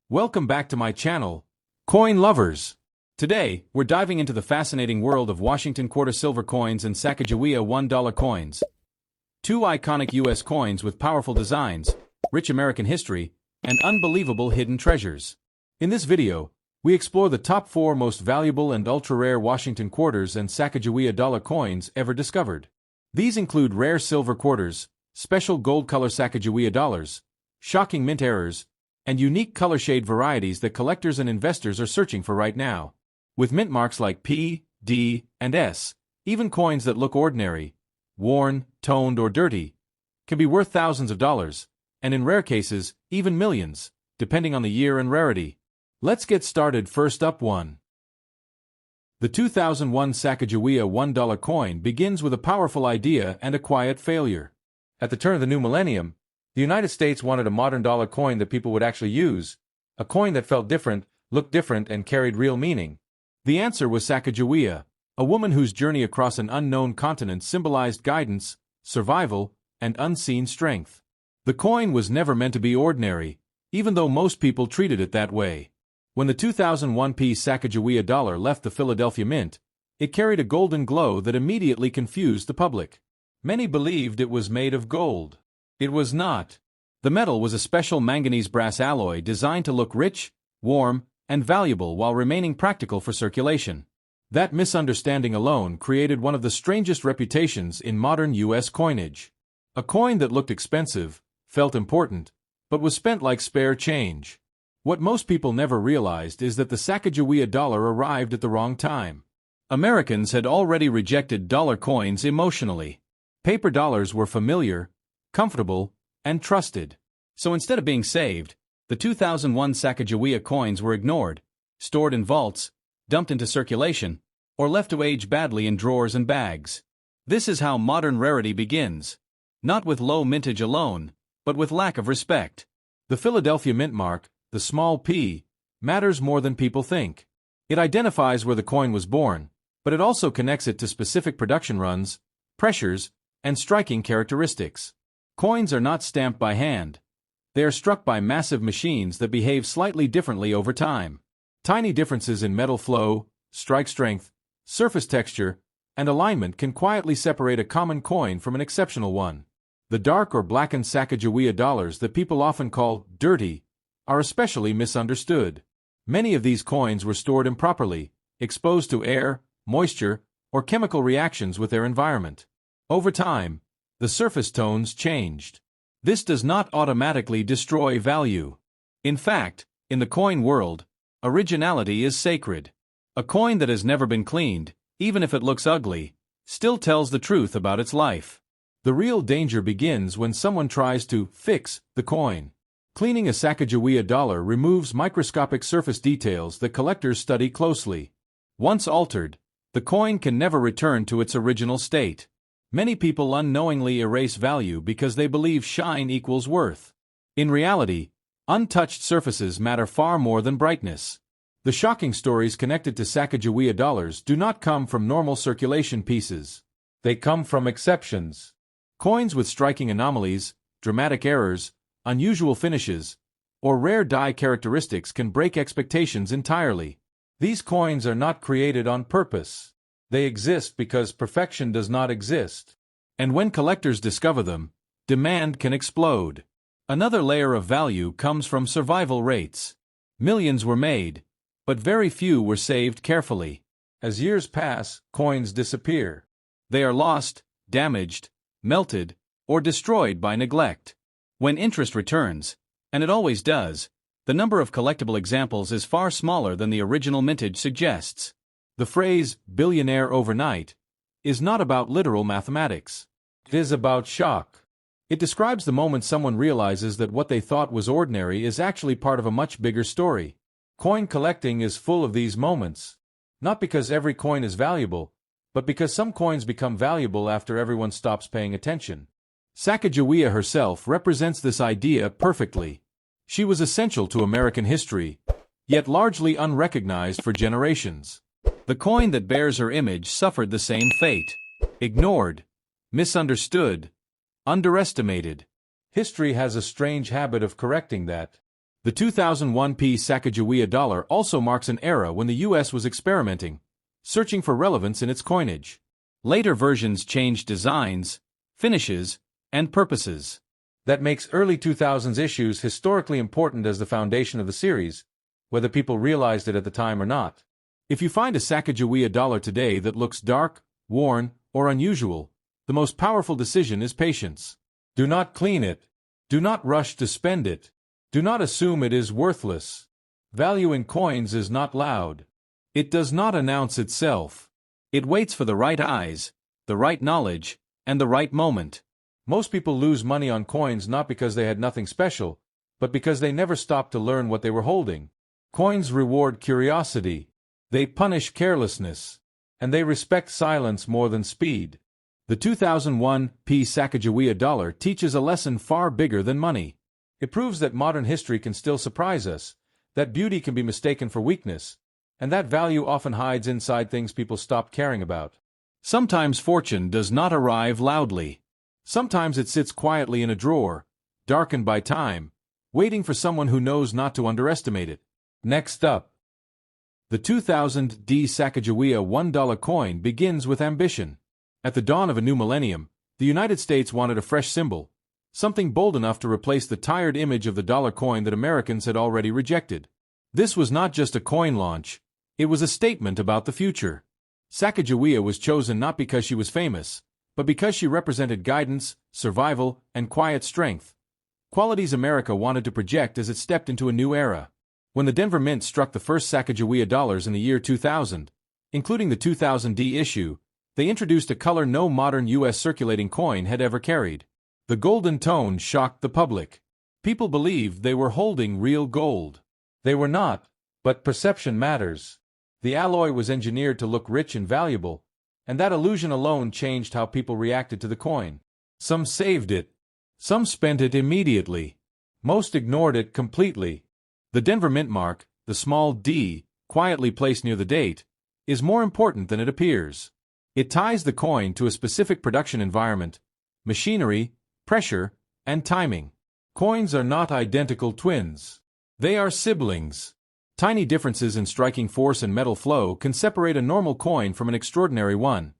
Welcome back to my channel, Coin Lovers. Today, we're diving into the fascinating world of Washington quarter silver coins and Sacagawea $1 coins. Two iconic U.S. coins with powerful designs, rich American history, and unbelievable hidden treasures. In this video, we explore the top 4 most valuable and ultra-rare Washington quarters and Sacagawea dollar coins ever discovered. These include rare silver quarters, special gold-color Sacagawea dollars, shocking mint errors, and unique color shade varieties that collectors and investors are searching for right now. With mint marks like P, D, and S, even coins that look ordinary, worn, toned, or dirty, can be worth thousands of dollars, and in rare cases, even millions, depending on the year and rarity. Let's get started. First up, 1. The 2001 Sacagawea $1 coin begins with a powerful idea and a quiet failure. At the turn of the new millennium, the United States wanted a modern dollar coin that people would actually use, a coin that felt different, looked different, and carried real meaning. The answer was Sacagawea, a woman whose journey across an unknown continent symbolized guidance, survival, and unseen strength. The coin was never meant to be ordinary, even though most people treated it that way. When the 2001 piece Sacagawea dollar left the Philadelphia Mint, it carried a golden glow that immediately confused the public. Many believed it was made of gold. It was not. The metal was a special manganese brass alloy designed to look rich, warm, and valuable while remaining practical for circulation. That misunderstanding alone created one of the strangest reputations in modern U.S. coinage. A coin that looked expensive, felt important, but was spent like spare change. What most people never realized is that the Sacagawea dollar arrived at the wrong time. Americans had already rejected dollar coins emotionally. Paper dollars were familiar, comfortable, and trusted. So instead of being saved, the 2001 Sacagawea coins were ignored, stored in vaults, dumped into circulation, or left to age badly in drawers and bags. This is how modern rarity begins. Not with low mintage alone, but with lack of respect. The Philadelphia Mint mark, the small p, matters more than people think. It identifies where the coin was born, but it also connects it to specific production runs, pressures, and striking characteristics. Coins are not stamped by hand. They are struck by massive machines that behave slightly differently over time. Tiny differences in metal flow, strike strength, surface texture, and alignment can quietly separate a common coin from an exceptional one. The dark or blackened Sacagawea dollars that people often call dirty are especially misunderstood. Many of these coins were stored improperly, exposed to air, moisture, or chemical reactions with their environment. Over time, the surface tones changed. This does not automatically destroy value. In fact, in the coin world, originality is sacred. A coin that has never been cleaned, even if it looks ugly, still tells the truth about its life. The real danger begins when someone tries to fix the coin. Cleaning a Sacagawea dollar removes microscopic surface details that collectors study closely. Once altered, the coin can never return to its original state. Many people unknowingly erase value because they believe shine equals worth. In reality, untouched surfaces matter far more than brightness. The shocking stories connected to Sacagawea dollars do not come from normal circulation pieces. They come from exceptions. Coins with striking anomalies, dramatic errors, unusual finishes, or rare die characteristics can break expectations entirely. These coins are not created on purpose. They exist because perfection does not exist. And when collectors discover them, demand can explode. Another layer of value comes from survival rates. Millions were made, but very few were saved carefully. As years pass, coins disappear. They are lost, damaged, melted, or destroyed by neglect. When interest returns, and it always does, the number of collectible examples is far smaller than the original mintage suggests. The phrase, billionaire overnight, is not about literal mathematics. It is about shock. It describes the moment someone realizes that what they thought was ordinary is actually part of a much bigger story. Coin collecting is full of these moments. Not because every coin is valuable, but because some coins become valuable after everyone stops paying attention. Sacagawea herself represents this idea perfectly. She was essential to American history, yet largely unrecognized for generations. The coin that bears her image suffered the same fate. Ignored, misunderstood, underestimated. History has a strange habit of correcting that. The 2001 Sacagawea dollar also marks an era when the US was experimenting, searching for relevance in its coinage. Later versions changed designs, finishes, and purposes. That makes early 2000s issues historically important as the foundation of the series, whether people realized it at the time or not. If you find a Sacagawea dollar today that looks dark, worn, or unusual, the most powerful decision is patience. Do not clean it. Do not rush to spend it. Do not assume it is worthless. Value in coins is not loud. It does not announce itself. It waits for the right eyes, the right knowledge, and the right moment. Most people lose money on coins not because they had nothing special, but because they never stopped to learn what they were holding. Coins reward curiosity. They punish carelessness. And they respect silence more than speed. The 2001 Sacagawea dollar teaches a lesson far bigger than money. It proves that modern history can still surprise us, that beauty can be mistaken for weakness, and that value often hides inside things people stop caring about. Sometimes fortune does not arrive loudly. Sometimes it sits quietly in a drawer, darkened by time, waiting for someone who knows not to underestimate it. Next up, the 2000 Sacagawea $1 coin begins with ambition. At the dawn of a new millennium, the United States wanted a fresh symbol, something bold enough to replace the tired image of the dollar coin that Americans had already rejected. This was not just a coin launch, it was a statement about the future. Sacagawea was chosen not because she was famous, but because she represented guidance, survival, and quiet strength. Qualities America wanted to project as it stepped into a new era. When the Denver Mint struck the first Sacagawea dollars in the year 2000, including the 2000 issue, they introduced a color no modern U.S. circulating coin had ever carried. The golden tone shocked the public. People believed they were holding real gold. They were not, but perception matters. The alloy was engineered to look rich and valuable, and that illusion alone changed how people reacted to the coin. Some saved it. Some spent it immediately. Most ignored it completely. The Denver Mint mark, the small d, quietly placed near the date, is more important than it appears. It ties the coin to a specific production environment, machinery, pressure, and timing. Coins are not identical twins. They are siblings. Tiny differences in striking force and metal flow can separate a normal coin from an extraordinary one,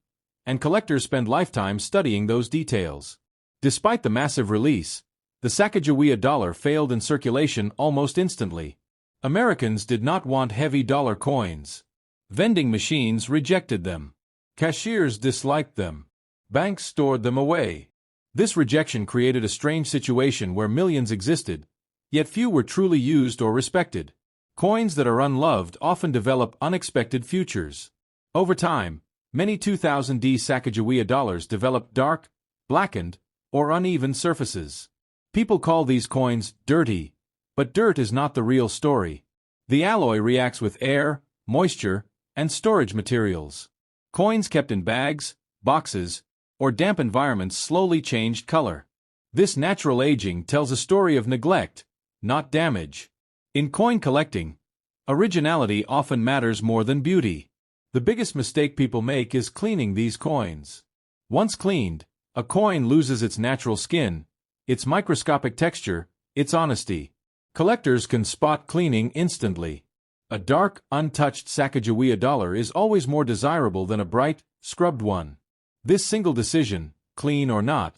and collectors spend lifetimes studying those details. Despite the massive release, the Sacagawea dollar failed in circulation almost instantly. Americans did not want heavy dollar coins. Vending machines rejected them. Cashiers disliked them. Banks stored them away. This rejection created a strange situation where millions existed, yet few were truly used or respected. Coins that are unloved often develop unexpected futures. Over time, many 2000 Sacagawea dollars developed dark, blackened, or uneven surfaces. People call these coins dirty, but dirt is not the real story. The alloy reacts with air, moisture, and storage materials. Coins kept in bags, boxes, or damp environments slowly changed color. This natural aging tells a story of neglect, not damage. In coin collecting, originality often matters more than beauty. The biggest mistake people make is cleaning these coins. Once cleaned, a coin loses its natural skin, its microscopic texture, its honesty. Collectors can spot cleaning instantly. A dark, untouched Sacagawea dollar is always more desirable than a bright, scrubbed one. This single decision, clean or not,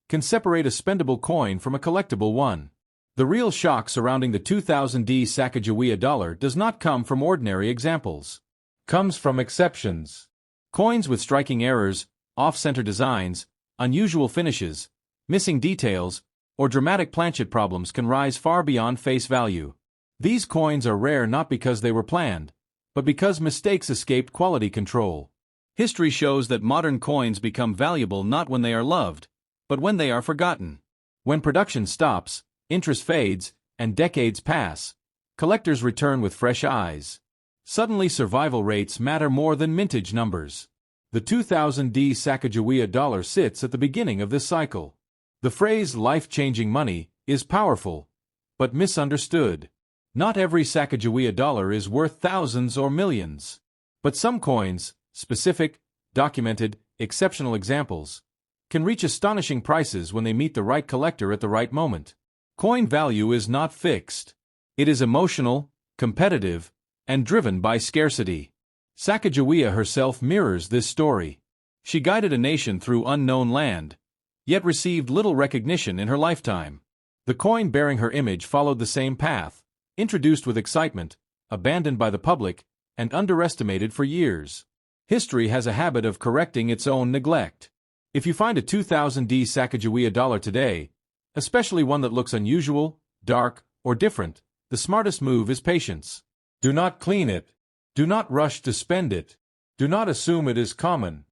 can separate a spendable coin from a collectible one. The real shock surrounding the 2000 Sacagawea dollar does not come from ordinary examples. Comes from exceptions. Coins with striking errors, off-center designs, unusual finishes, missing details, or dramatic planchet problems can rise far beyond face value. These coins are rare not because they were planned, but because mistakes escaped quality control. History shows that modern coins become valuable not when they are loved, but when they are forgotten. When production stops, interest fades, and decades pass, collectors return with fresh eyes. Suddenly survival rates matter more than mintage numbers. The 2000 Sacagawea dollar sits at the beginning of this cycle. The phrase life-changing money is powerful, but misunderstood. Not every Sacagawea dollar is worth thousands or millions. But some coins, specific, documented, exceptional examples, can reach astonishing prices when they meet the right collector at the right moment. Coin value is not fixed. It is emotional, competitive, and driven by scarcity. Sacagawea herself mirrors this story. She guided a nation through unknown land, yet received little recognition in her lifetime. The coin bearing her image followed the same path, introduced with excitement, abandoned by the public, and underestimated for years. History has a habit of correcting its own neglect. If you find a 2000D Sacagawea dollar today, especially one that looks unusual, dark, or different, the smartest move is patience. Do not clean it. Do not rush to spend it. Do not assume it is common.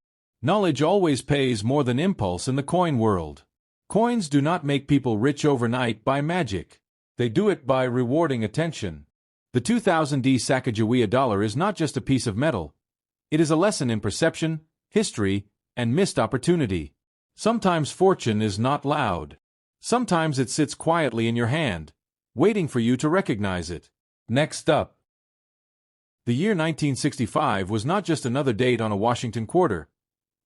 Knowledge always pays more than impulse in the coin world. Coins do not make people rich overnight by magic. They do it by rewarding attention. The 2000D Sacagawea dollar is not just a piece of metal. It is a lesson in perception, history, and missed opportunity. Sometimes fortune is not loud. Sometimes it sits quietly in your hand, waiting for you to recognize it. Next up. The year 1965 was not just another date on a Washington quarter.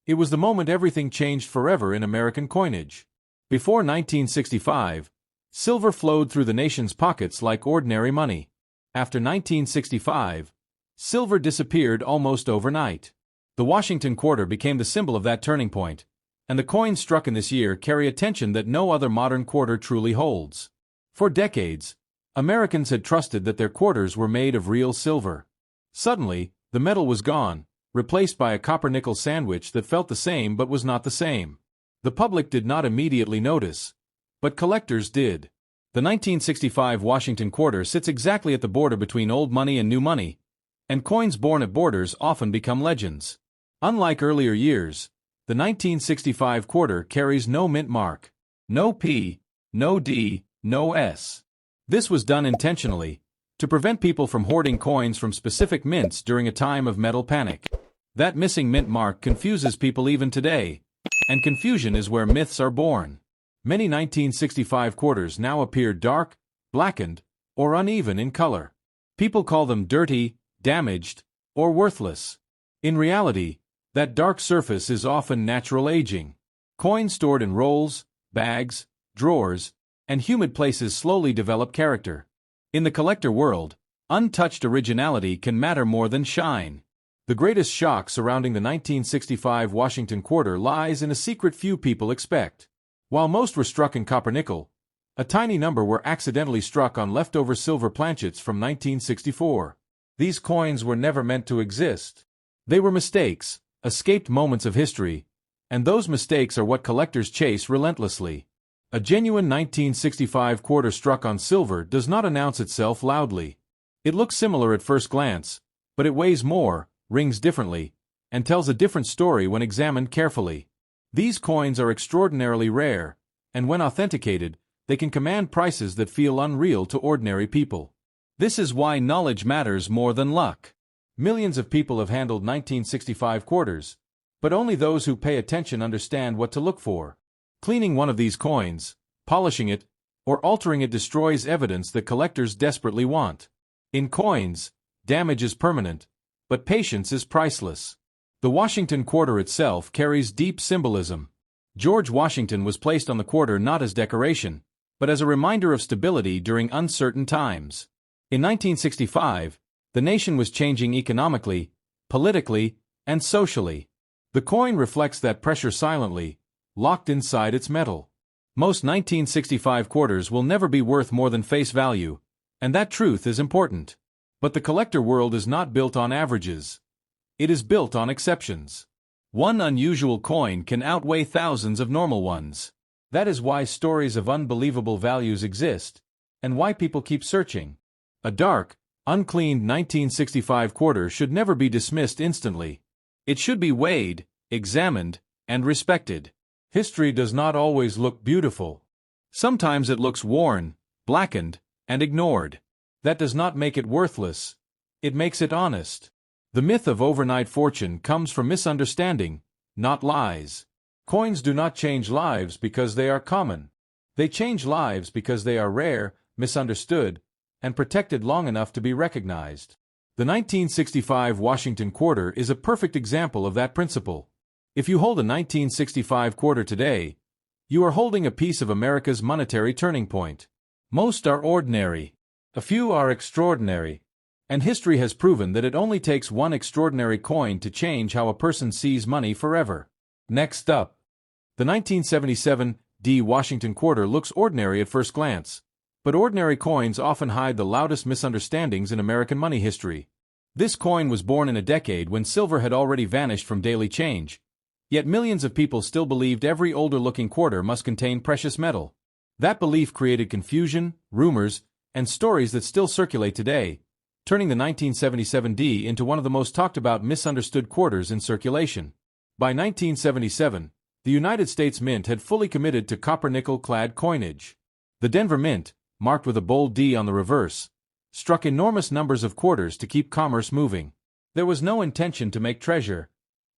It was the moment everything changed forever in American coinage. Before 1965, silver flowed through the nation's pockets like ordinary money. After 1965, silver disappeared almost overnight. The Washington quarter became the symbol of that turning point, and the coins struck in this year carry a tension that no other modern quarter truly holds. For decades, Americans had trusted that their quarters were made of real silver. Suddenly, the metal was gone, replaced by a copper-nickel sandwich that felt the same but was not the same. The public did not immediately notice, but collectors did. The 1965 Washington quarter sits exactly at the border between old money and new money, and coins born at borders often become legends. Unlike earlier years, the 1965 quarter carries no mint mark. No P, no D, no S. This was done intentionally, to prevent people from hoarding coins from specific mints during a time of metal panic. That missing mint mark confuses people even today, and confusion is where myths are born. Many 1965 quarters now appear dark, blackened, or uneven in color. People call them dirty, damaged, or worthless. In reality, that dark surface is often natural aging. Coins stored in rolls, bags, drawers, and humid places slowly develop character. In the collector world, untouched originality can matter more than shine. The greatest shock surrounding the 1965 Washington quarter lies in a secret few people expect. While most were struck in copper-nickel, a tiny number were accidentally struck on leftover silver planchets from 1964. These coins were never meant to exist. They were mistakes, escaped moments of history, and those mistakes are what collectors chase relentlessly. A genuine 1965 quarter struck on silver does not announce itself loudly. It looks similar at first glance, but it weighs more, rings differently, and tells a different story when examined carefully. These coins are extraordinarily rare, and when authenticated, they can command prices that feel unreal to ordinary people. This is why knowledge matters more than luck. Millions of people have handled 1965 quarters, but only those who pay attention understand what to look for. Cleaning one of these coins, polishing it, or altering it destroys evidence that collectors desperately want. In coins, damage is permanent, but patience is priceless. The Washington quarter itself carries deep symbolism. George Washington was placed on the quarter not as decoration, but as a reminder of stability during uncertain times. In 1965, the nation was changing economically, politically, and socially. The coin reflects that pressure silently, locked inside its metal. Most 1965 quarters will never be worth more than face value, and that truth is important. But the collector world is not built on averages. It is built on exceptions. One unusual coin can outweigh thousands of normal ones. That is why stories of unbelievable values exist, and why people keep searching. A dark, uncleaned 1965 quarter should never be dismissed instantly. It should be weighed, examined, and respected. History does not always look beautiful. Sometimes it looks worn, blackened, and ignored. That does not make it worthless. It makes it honest. The myth of overnight fortune comes from misunderstanding, not lies. Coins do not change lives because they are common. They change lives because they are rare, misunderstood, and protected long enough to be recognized. The 1965 Washington quarter is a perfect example of that principle. If you hold a 1965 quarter today, you are holding a piece of America's monetary turning point. Most are ordinary. A few are extraordinary. And history has proven that it only takes one extraordinary coin to change how a person sees money forever. Next up, the 1977 D Washington quarter looks ordinary at first glance. But ordinary coins often hide the loudest misunderstandings in American money history. This coin was born in a decade when silver had already vanished from daily change. Yet millions of people still believed every older-looking quarter must contain precious metal. That belief created confusion, rumors, and stories that still circulate today, turning the 1977 D into one of the most talked-about misunderstood quarters in circulation. By 1977, the United States Mint had fully committed to copper-nickel-clad coinage. The Denver Mint, marked with a bold D on the reverse, struck enormous numbers of quarters to keep commerce moving. There was no intention to make treasure.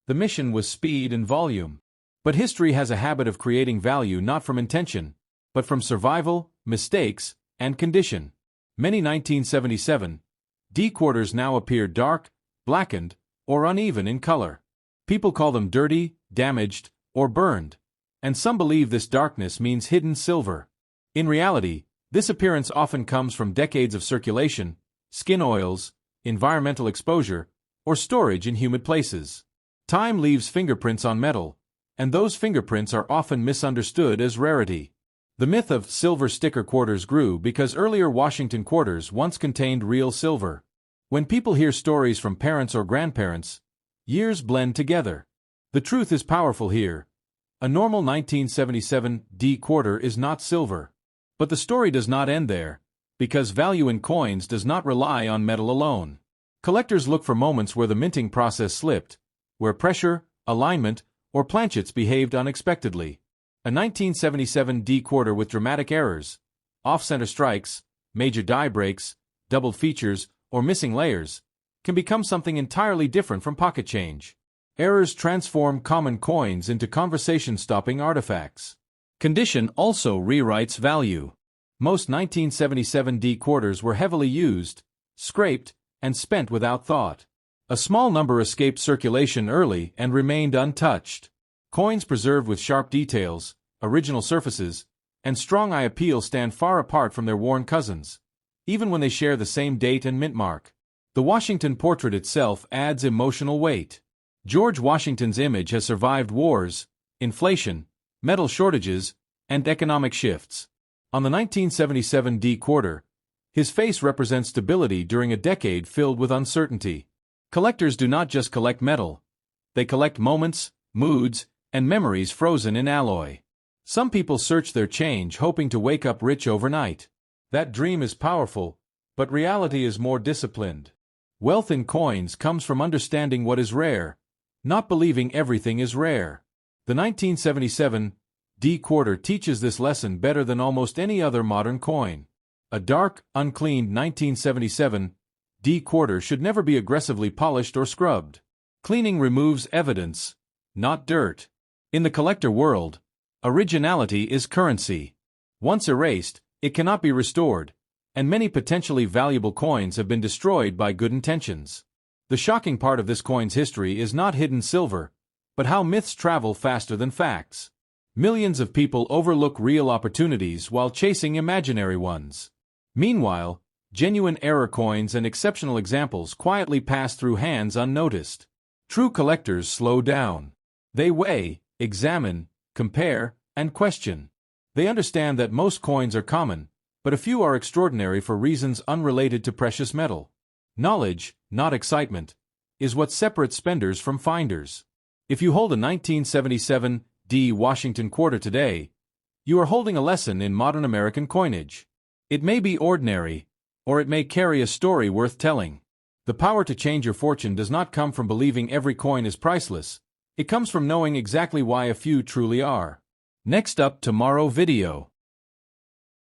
The mission was speed and volume. But history has a habit of creating value not from intention, but from survival, mistakes, and condition. Many 1977 D quarters now appear dark, blackened, or uneven in color. People call them dirty, damaged, or burned, and some believe this darkness means hidden silver. In reality, this appearance often comes from decades of circulation, skin oils, environmental exposure, or storage in humid places. Time leaves fingerprints on metal, and those fingerprints are often misunderstood as rarity. The myth of silver sticker quarters grew because earlier Washington quarters once contained real silver. When people hear stories from parents or grandparents, years blend together. The truth is powerful here. A normal 1977 D quarter is not silver. But the story does not end there, because value in coins does not rely on metal alone. Collectors look for moments where the minting process slipped, where pressure, alignment, or planchets behaved unexpectedly. A 1977 D quarter with dramatic errors, off-center strikes, major die breaks, doubled features, or missing layers, can become something entirely different from pocket change. Errors transform common coins into conversation-stopping artifacts. Condition also rewrites value. Most 1977 D quarters were heavily used, scraped, and spent without thought. A small number escaped circulation early and remained untouched. Coins preserved with sharp details, original surfaces, and strong eye appeal stand far apart from their worn cousins, even when they share the same date and mint mark. The Washington portrait itself adds emotional weight. George Washington's image has survived wars, inflation, metal shortages, and economic shifts. On the 1977 D quarter, his face represents stability during a decade filled with uncertainty. Collectors do not just collect metal. They collect moments, moods, and memories frozen in alloy. Some people search their change hoping to wake up rich overnight. That dream is powerful, but reality is more disciplined. Wealth in coins comes from understanding what is rare, not believing everything is rare. The 1977 D quarter teaches this lesson better than almost any other modern coin. A dark, uncleaned 1977 D quarter should never be aggressively polished or scrubbed. Cleaning removes evidence, not dirt. In the collector world, originality is currency. Once erased, it cannot be restored, and many potentially valuable coins have been destroyed by good intentions. The shocking part of this coin's history is not hidden silver, but how myths travel faster than facts. Millions of people overlook real opportunities while chasing imaginary ones. Meanwhile, genuine error coins and exceptional examples quietly pass through hands unnoticed. True collectors slow down. They weigh, examine, compare, and question. They understand that most coins are common, but a few are extraordinary for reasons unrelated to precious metal. Knowledge, not excitement, is what separates spenders from finders. If you hold a 1977 D Washington quarter today, you are holding a lesson in modern American coinage. It may be ordinary, or it may carry a story worth telling. The power to change your fortune does not come from believing every coin is priceless. It comes from knowing exactly why a few truly are. Next up, tomorrow video.